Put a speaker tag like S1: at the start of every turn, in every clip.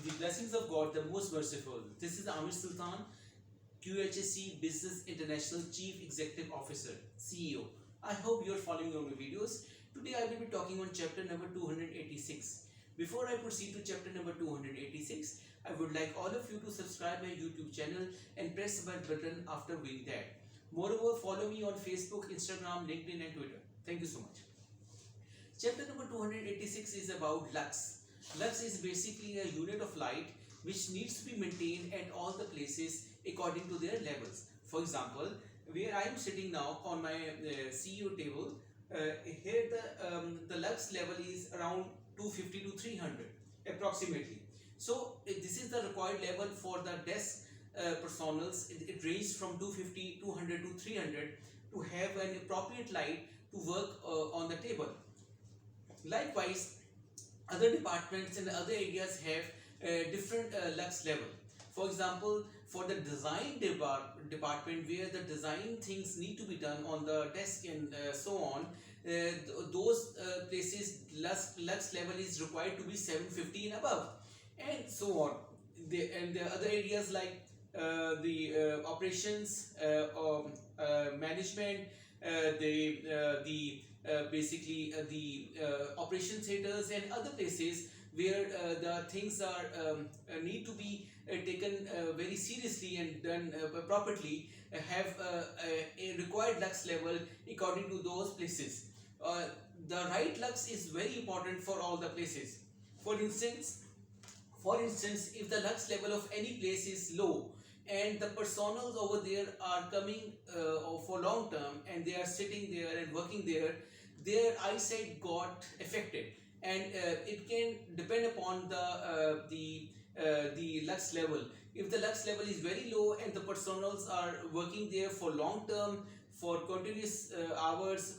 S1: The blessings of God, the most merciful. This is Amir Sultan, QHSE Business International Chief Executive Officer, CEO. I hope you are following all my videos. Today I will be talking on chapter number 286. Before I proceed to chapter number 286, I would like all of you to subscribe my YouTube channel and press the bell button after doing that. Moreover, follow me on Facebook, Instagram, LinkedIn and Twitter. Thank you so much. Chapter number 286 is about lux. Lux is basically a unit of light which needs to be maintained at all the places according to their levels. For example, where I am sitting now on my CEO table, here the lux level is around 250 to 300 approximately. So this is the required level for the desk personals. It ranges from 250, 200 to 300 to have an appropriate light to work on the table. Likewise, other departments and other areas have different lux level. For example, for the design department where the design things need to be done on the desk and so on, those places lux level is required to be 750 and above, and so on. And the other areas like the operations, management, basically the operation theaters and other places where the things are need to be taken very seriously and done properly, have a required lux level according to those places. The right lux is very important for all the places. For instance, if the lux level of any place is low and the personals over there are coming for long term and they are sitting there and working there, their eyesight got affected, and it can depend upon the lux level. If the lux level is very low and the personals are working there for long term, for continuous hours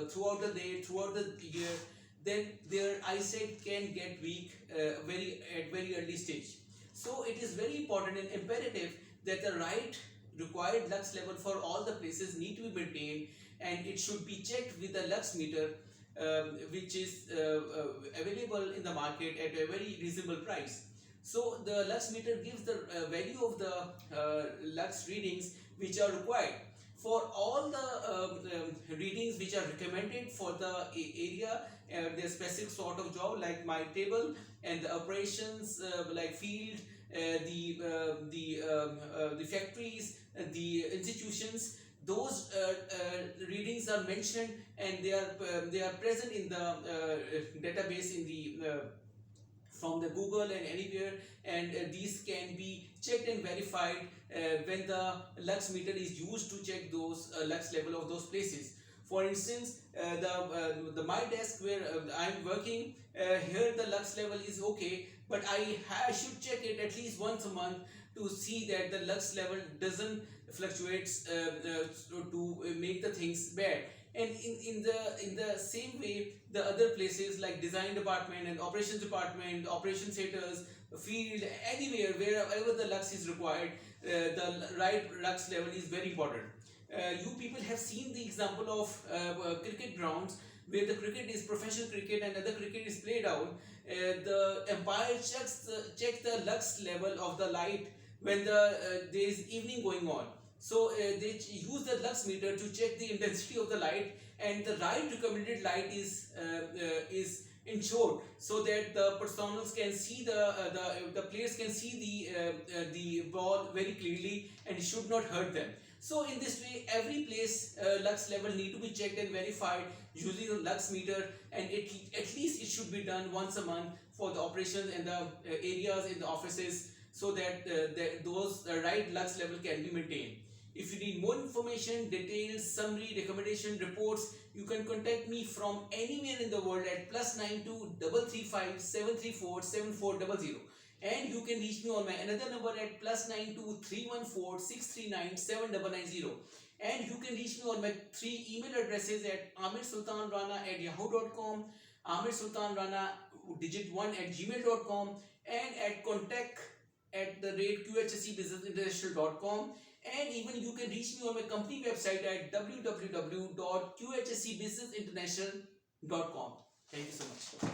S1: throughout the day, throughout the year, then their eyesight can get weak at very early stage. So it is very important and imperative that the right required lux level for all the places need to be maintained, and it should be checked with the lux meter which is available in the market at a very reasonable price. So the lux meter gives the value of the lux readings which are required for all the readings which are recommended for the area, the specific sort of job like my table, and the operations like field, the factories, the institutions. Those readings are mentioned and they are present in the database in the from the Google and anywhere, and these can be checked and verified when the lux meter is used to check those lux level of those places. For instance, the my desk where I'm working, here the lux level is okay, but I should check it at least once a month to see that the lux level doesn't fluctuates to make the things bad. And in the same way, the other places like design department and operations department, operation centers, field, anywhere wherever the lux is required, the right lux level is very important. You people have seen the example of cricket grounds where the cricket is professional cricket and other cricket is played out. The umpire checks the lux level of the light when there is evening going on. So they use the lux meter to check the intensity of the light, and the right recommended light is ensured so that the personals can see the players can see the ball very clearly and it should not hurt them. So in this way, every place lux level need to be checked and verified using the lux meter, and at least it should be done once a month for the operations and the areas in the offices, so that those right lux level can be maintained. If you need more information, details, summary, recommendation, reports, you can contact me from anywhere in the world at +92 335 734 7400. And you can reach me on my another number at +92 314 639 7990. And you can reach me on my 3 email addresses at amirsultanrana@yahoo.com, amirsultanrana digit 1 at gmail.com, and at contact@qhsebusinessinternational.com. And even you can reach me on my company website at www.qhsebusinessinternational.com. Thank you so much.